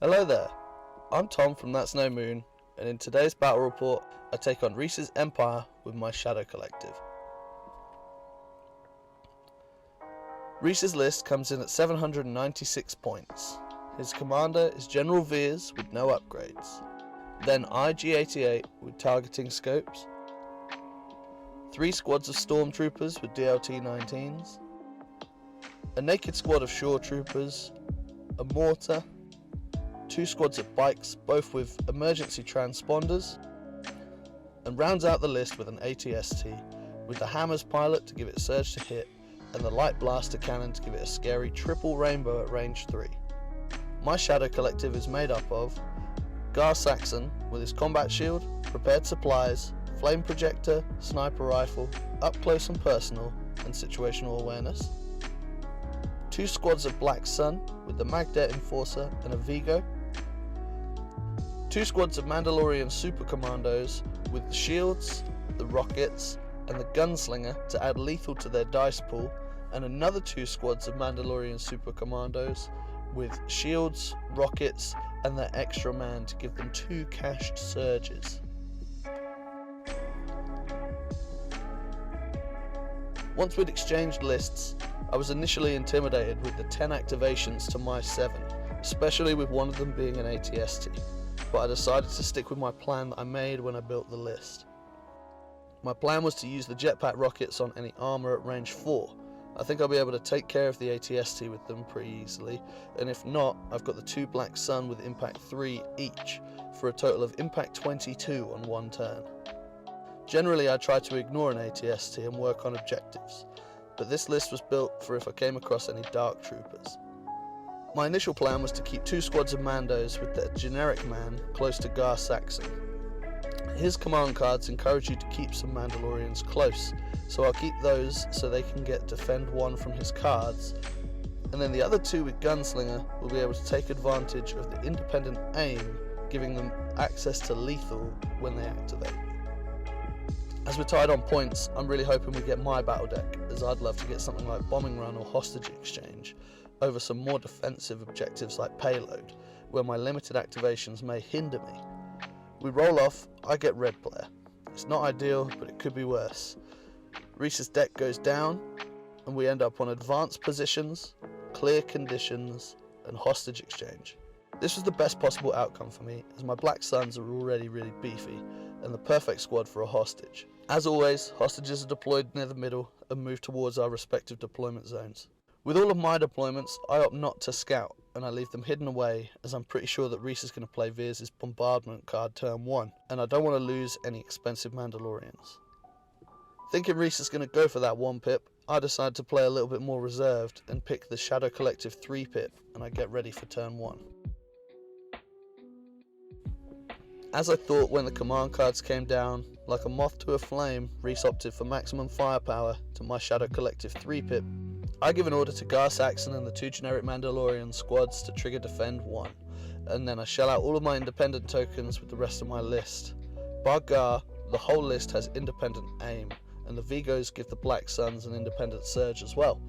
Hello there, I'm Tom from That's No Moon, and in today's battle report I take on Reese's Empire with my Shadow Collective. Reese's list comes in at 796 points. His commander is General Veers with no upgrades, then IG-88 with targeting scopes, 3 squads of stormtroopers with DLT-19s, a naked squad of shore troopers, a mortar, 2 squads of bikes, both with emergency transponders, and rounds out the list with an ATST, with the Hammers pilot to give it surge to hit, and the light blaster cannon to give it a scary triple rainbow at range 3. My Shadow Collective is made up of Gar Saxon with his combat shield, prepared supplies, flame projector, sniper rifle, up close and personal, and situational awareness. 2 squads of Black Sun with the Magdet Enforcer and a Vigo. 2 squads of Mandalorian super commandos with the shields, the rockets, and the gunslinger to add lethal to their dice pool, and another 2 squads of Mandalorian super commandos with shields, rockets, and their extra man to give them 2 cached surges. Once we'd exchanged lists, I was initially intimidated with the 10 activations to my 7, especially with one of them being an ATST, but I decided to stick with my plan that I made when I built the list. My plan was to use the jetpack rockets on any armor at range 4. I think I'll be able to take care of the ATST with them pretty easily, and if not, I've got the 2 Black Sun with impact 3 each, for a total of impact 22 on one turn. Generally I try to ignore an ATST and work on objectives, but this list was built for if I came across any dark troopers. My initial plan was to keep 2 squads of Mandos with the generic man close to Gar Saxon. His command cards encourage you to keep some Mandalorians close, so I'll keep those so they can get defend 1 from his cards, and then the other 2 with Gunslinger will be able to take advantage of the independent aim, giving them access to lethal when they activate. As we're tied on points, I'm really hoping we get my battle deck, as I'd love to get something like Bombing Run or Hostage Exchange, over some more defensive objectives like Payload, where my limited activations may hinder me. We roll off, I get Red Player. It's not ideal, but it could be worse. Reese's deck goes down, and we end up on advanced positions, clear conditions, and Hostage Exchange. This was the best possible outcome for me, as my Black Suns are already really beefy, and the perfect squad for a hostage. As always, hostages are deployed near the middle and move towards our respective deployment zones. With all of my deployments, I opt not to scout, and I leave them hidden away, as I'm pretty sure that Reese is going to play Veers' bombardment card turn 1, and I don't want to lose any expensive Mandalorians. Thinking Reese is going to go for that 1 pip, I decide to play a little bit more reserved and pick the Shadow Collective 3 pip, and I get ready for turn 1. As I thought when the command cards came down, like a moth to a flame, Reese opted for maximum firepower to my Shadow Collective 3 pip. I give an order to Gar Saxon and the 2 generic Mandalorian squads to trigger defend 1, and then I shell out all of my independent tokens with the rest of my list. Bar Gar, the whole list has independent aim, and the Vigos give the Black Suns an independent surge as well.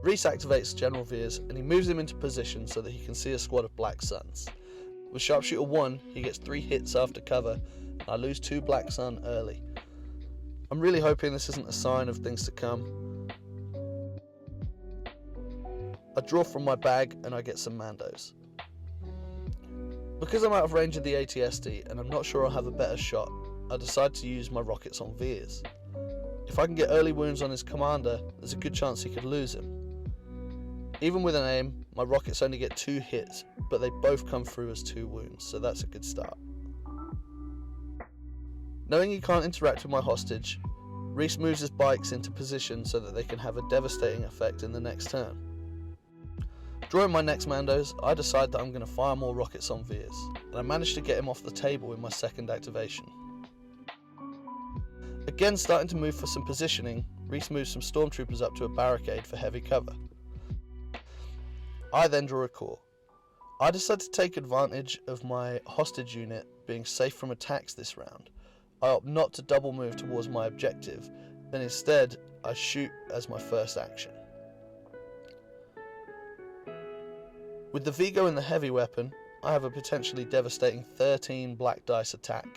Reese activates General Veers and he moves him into position so that he can see a squad of Black Suns. With Sharpshooter 1, he gets 3 hits after cover, and I lose 2 Black Sun early. I'm really hoping this isn't a sign of things to come. I draw from my bag and I get some Mandos. Because I'm out of range of the ATST and I'm not sure I'll have a better shot, I decide to use my rockets on Veers. If I can get early wounds on his commander, there's a good chance he could lose him. Even with an aim, my rockets only get 2 hits, but they both come through as 2 wounds, so that's a good start. Knowing he can't interact with my hostage, Reese moves his bikes into position so that they can have a devastating effect in the next turn. Drawing my next Mandos, I decide that I'm going to fire more rockets on Veers, and I manage to get him off the table in my second activation. Again starting to move for some positioning, Reese moves some stormtroopers up to a barricade for heavy cover. I then draw a core. I decide to take advantage of my hostage unit being safe from attacks this round. I opt not to double move towards my objective, and instead I shoot as my first action. With the Vigo and the heavy weapon, I have a potentially devastating 13 black dice attack.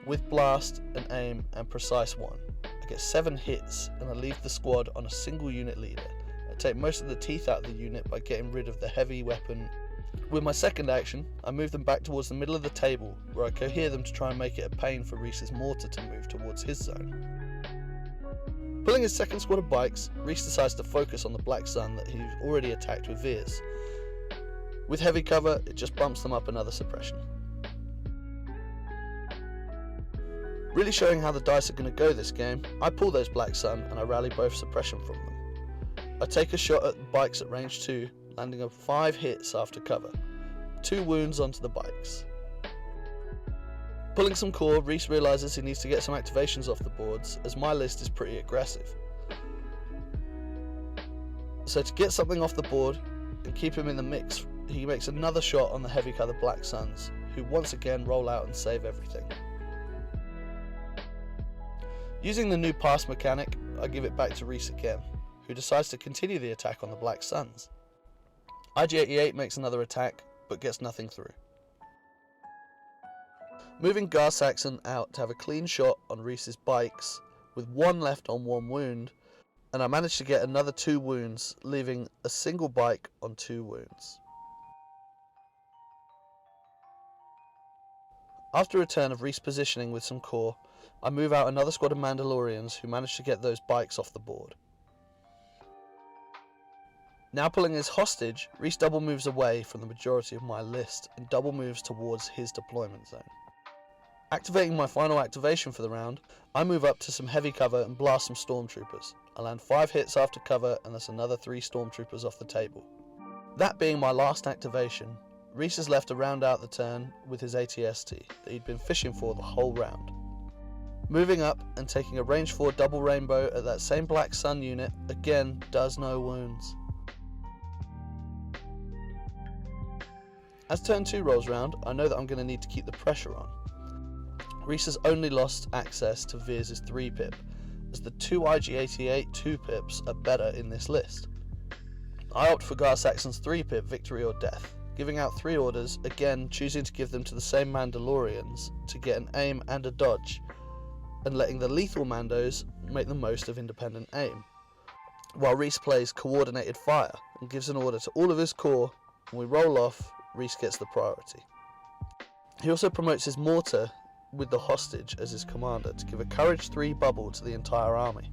With blast, an aim, and precise one, I get 7 hits and I leave the squad on a single unit leader. I take most of the teeth out of the unit by getting rid of the heavy weapon. With my second action, I move them back towards the middle of the table, where I cohere them to try and make it a pain for Reese's mortar to move towards his zone. Pulling his second squad of bikes, Reese decides to focus on the Black Sun that he's already attacked with Veers. With heavy cover, it just bumps them up another suppression. Really showing how the dice are going to go this game, I pull those Black Sun and I rally both suppression from them. I take a shot at the bikes at range 2, landing on 5 hits after cover, 2 wounds onto the bikes. Pulling some core, Reese realises he needs to get some activations off the boards, as my list is pretty aggressive. So to get something off the board and keep him in the mix, he makes another shot on the heavy cover Black Suns, who once again roll out and save everything. Using the new pass mechanic, I give it back to Reese again, who decides to continue the attack on the Black Suns. IG-88 makes another attack, but gets nothing through. Moving Gar Saxon out to have a clean shot on Reese's bikes, with 1 left on 1 wound, and I manage to get another 2 wounds, leaving a single bike on 2 wounds. After a turn of Reese positioning with some core, I move out another squad of Mandalorians who manage to get those bikes off the board. Now pulling his hostage, Reese double moves away from the majority of my list and double moves towards his deployment zone. Activating my final activation for the round, I move up to some heavy cover and blast some stormtroopers. I land 5 hits after cover and that's another 3 stormtroopers off the table. That being my last activation, Reese is left to round out the turn with his ATST that he'd been fishing for the whole round. Moving up and taking a range 4 double rainbow at that same Black Sun unit, again does no wounds. As turn 2 rolls round, I know that I'm going to need to keep the pressure on. Reese has only lost access to Veers' 3-pip, as the 2 IG-88 2-pips are better in this list. I opt for Gar Saxon's 3-pip Victory or Death, giving out 3 orders, again choosing to give them to the same Mandalorians to get an aim and a dodge, and letting the lethal Mandos make the most of independent aim, while Reese plays coordinated fire and gives an order to all of his core. When we roll off, Reese gets the priority. He also promotes his mortar with the hostage as his commander to give a courage 3 bubble to the entire army.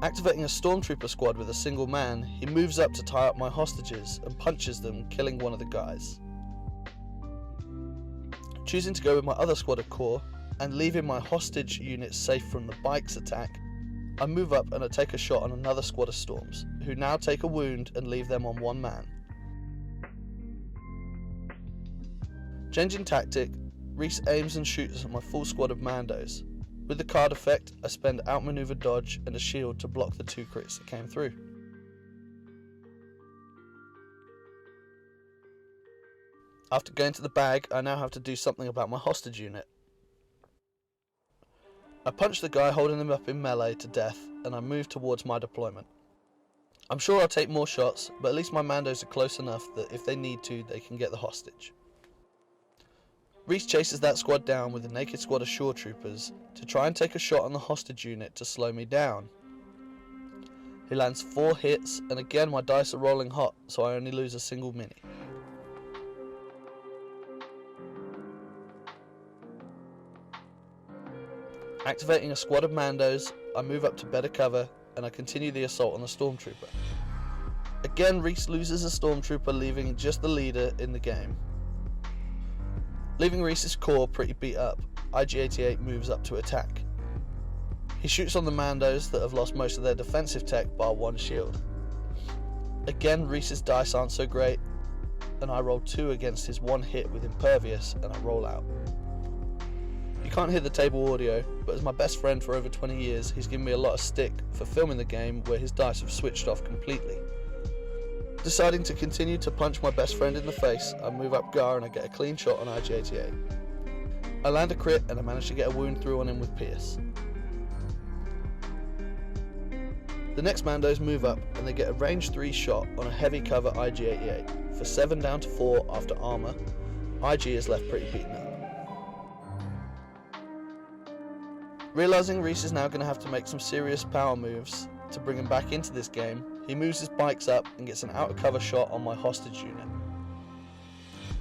Activating a stormtrooper squad with a single man, he moves up to tie up my hostages and punches them, killing one of the guys. Choosing to go with my other squad of core and leaving my hostage unit safe from the bike's attack, I move up and I take a shot on another squad of storms, who now take a wound and leave them on 1 man. Changing tactic, Reese aims and shoots at my full squad of Mandos. With the card effect, I spend outmaneuver dodge and a shield to block the 2 crits that came through. After going to the bag, I now have to do something about my hostage unit. I punch the guy holding him up in melee to death, and I move towards my deployment. I'm sure I'll take more shots, but at least my Mandos are close enough that if they need to, they can get the hostage. Reese chases that squad down with a naked squad of shore troopers to try and take a shot on the hostage unit to slow me down. He lands 4 hits, and again my dice are rolling hot, so I only lose a single mini. Activating a squad of Mandos, I move up to better cover and I continue the assault on the Stormtrooper. Again, Reese loses a Stormtrooper, leaving just the leader in the game. Leaving Reese's core pretty beat up, IG-88 moves up to attack. He shoots on the Mandos that have lost most of their defensive tech bar 1 shield. Again, Reese's dice aren't so great, and I roll 2 against his 1 hit with Impervious and I roll out. You can't hear the table audio, but as my best friend for over 20 years, he's given me a lot of stick for filming the game where his dice have switched off completely. Deciding to continue to punch my best friend in the face, I move up Gar and I get a clean shot on IG-88. I land a crit and I manage to get a wound through on him with Pierce. The next Mandos move up and they get a range 3 shot on a heavy cover IG-88. For 7 down to 4 after armour, IG is left pretty beaten up. Realising Reese is now going to have to make some serious power moves to bring him back into this game, he moves his bikes up and gets an out of cover shot on my hostage unit.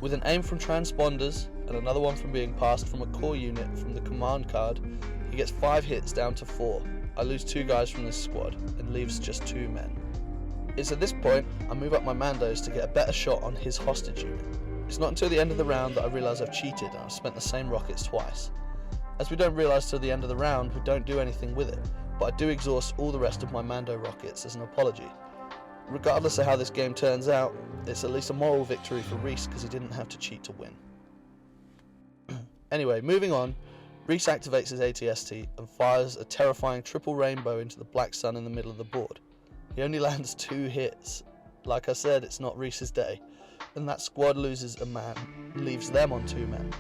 With an aim from transponders and another one from being passed from a core unit from the command card, he gets 5 hits down to 4. I lose 2 guys from this squad and leaves just 2 men. It's at this point I move up my Mandos to get a better shot on his hostage unit. It's not until the end of the round that I realise I've cheated and I've spent the same rockets twice. As we don't realise till the end of the round, we don't do anything with it, but I do exhaust all the rest of my Mando rockets as an apology. Regardless of how this game turns out, it's at least a moral victory for Reese because he didn't have to cheat to win. Anyway, moving on, Reese activates his ATST and fires a terrifying triple rainbow into the black sun in the middle of the board. He only lands 2 hits. Like I said, it's not Reese's day, and that squad loses a man, leaves them on 2 men.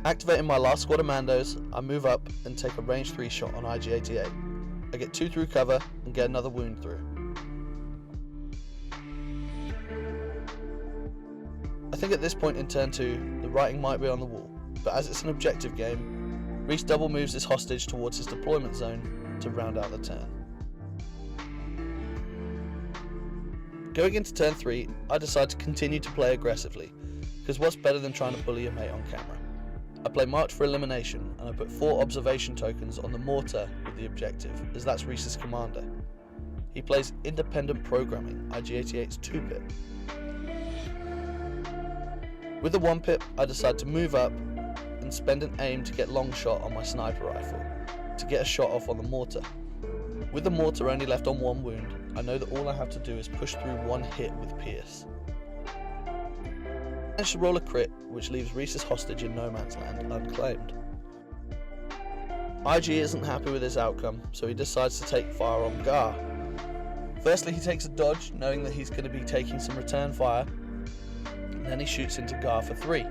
Activating my last squad of Mandos, I move up and take a range 3 shot on IG-88. I get 2 through cover and get another wound through. I think at this point in turn 2, the writing might be on the wall, but as it's an objective game, Reese double moves his hostage towards his deployment zone to round out the turn. Going into turn 3, I decide to continue to play aggressively, because what's better than trying to bully your mate on camera? I play March for Elimination, and I put 4 observation tokens on the mortar with the objective, as that's Reese's commander. He plays Independent Programming, IG-88's 2-pip. With the 1-pip, I decide to move up and spend an aim to get long shot on my sniper rifle, to get a shot off on the mortar. With the mortar only left on 1 wound, I know that all I have to do is push through 1 hit with Pierce. I managed to roll a crit, which leaves Reese's hostage in no man's land unclaimed. IG isn't happy with his outcome, so he decides to take fire on Gar. Firstly, he takes a dodge, knowing that he's going to be taking some return fire, and then he shoots into Gar for 3.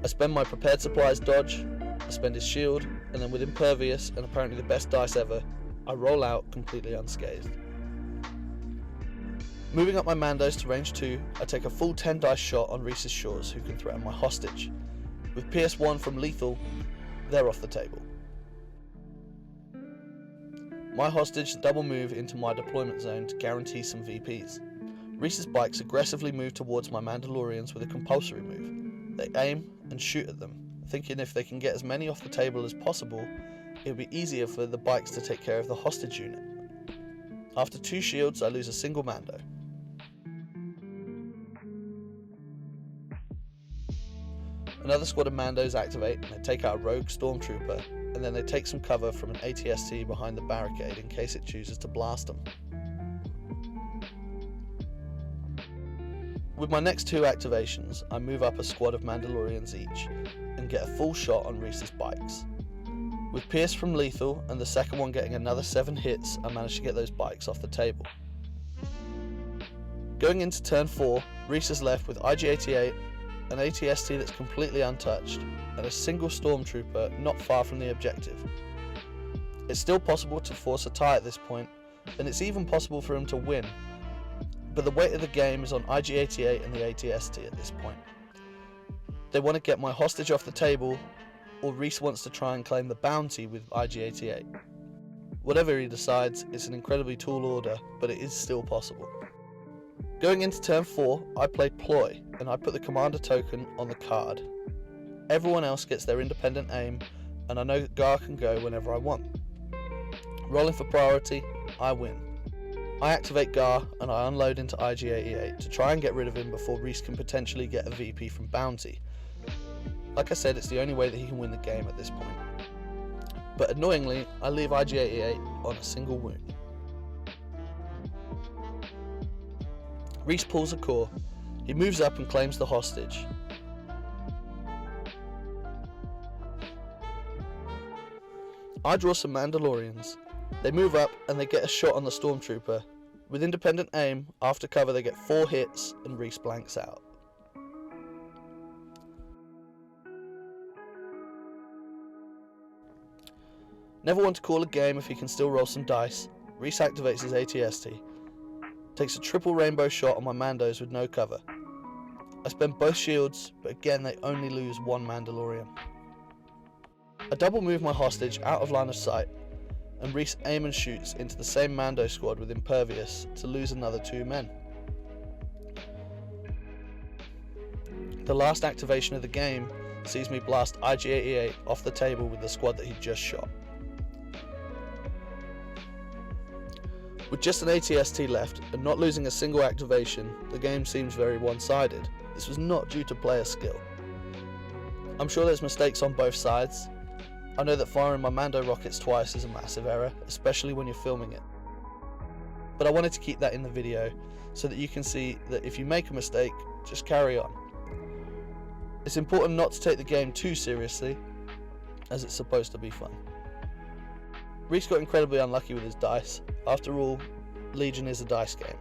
I spend my prepared supplies dodge, I spend his shield, and then with Impervious and apparently the best dice ever, I roll out completely unscathed. Moving up my Mandos to range 2, I take a full 10 dice shot on Reese's Shores, who can threaten my hostage. With Pierce 1 from lethal, they're off the table. My hostage double move into my deployment zone to guarantee some VPs. Reese's bikes aggressively move towards my Mandalorians with a compulsory move. They aim and shoot at them, thinking if they can get as many off the table as possible, it would be easier for the bikes to take care of the hostage unit. After 2 shields, I lose a single Mando. Another squad of Mandos activate and they take out a rogue stormtrooper, and then they take some cover from an ATST behind the barricade in case it chooses to blast them. With my next 2 activations, I move up a squad of Mandalorians each and get a full shot on Reese's bikes. With Pierce from lethal and the second one getting another 7 hits, I manage to get those bikes off the table. Going into turn 4, Reese is left with IG-88, an ATST that's completely untouched, and a single stormtrooper not far from the objective. It's still possible to force a tie at this point, and it's even possible for him to win, but the weight of the game is on IG-88 and the ATST at this point. They want to get my hostage off the table, or Reese wants to try and claim the bounty with IG-88. Whatever he decides, it's an incredibly tall order, but it is still possible. Going into turn 4, I play Ploy, and I put the commander token on the card. Everyone else gets their independent aim, and I know that Gar can go whenever I want. Rolling for priority, I win. I activate Gar, and I unload into IG-88 to try and get rid of him before Reese can potentially get a VP from bounty. Like I said, it's the only way that he can win the game at this point. But annoyingly, I leave IG-88 on a single wound. Reese pulls a core, he moves up and claims the hostage. I draw some Mandalorians. They move up and they get a shot on the stormtrooper. With independent aim, after cover they get 4 hits and Reese blanks out. Never one to call a game if he can still roll some dice, Reese activates his ATST, takes a triple rainbow shot on my Mandos with no cover. I spend both shields, but again they only lose one Mandalorian. I double move my hostage out of line of sight, and Reese aim and shoots into the same Mando squad with Impervious to lose another 2 men. The last activation of the game sees me blast IG-88 off the table with the squad that he just shot. With just an ATST left and not losing a single activation, the game seems very one-sided. This was not due to player skill. I'm sure there's mistakes on both sides. I know that firing my Mando rockets twice is a massive error, especially when you're filming it. But I wanted to keep that in the video so that you can see that if you make a mistake, just carry on. It's important not to take the game too seriously, as it's supposed to be fun. Reese got incredibly unlucky with his dice. After all, Legion is a dice game.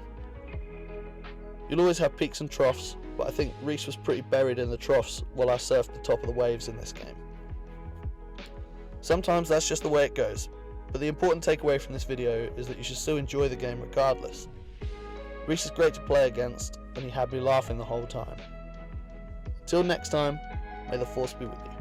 You'll always have peaks and troughs, but I think Reese was pretty buried in the troughs while I surfed the top of the waves in this game. Sometimes that's just the way it goes, but the important takeaway from this video is that you should still enjoy the game regardless. Reese is great to play against, and he had me laughing the whole time. Till next time, may the Force be with you.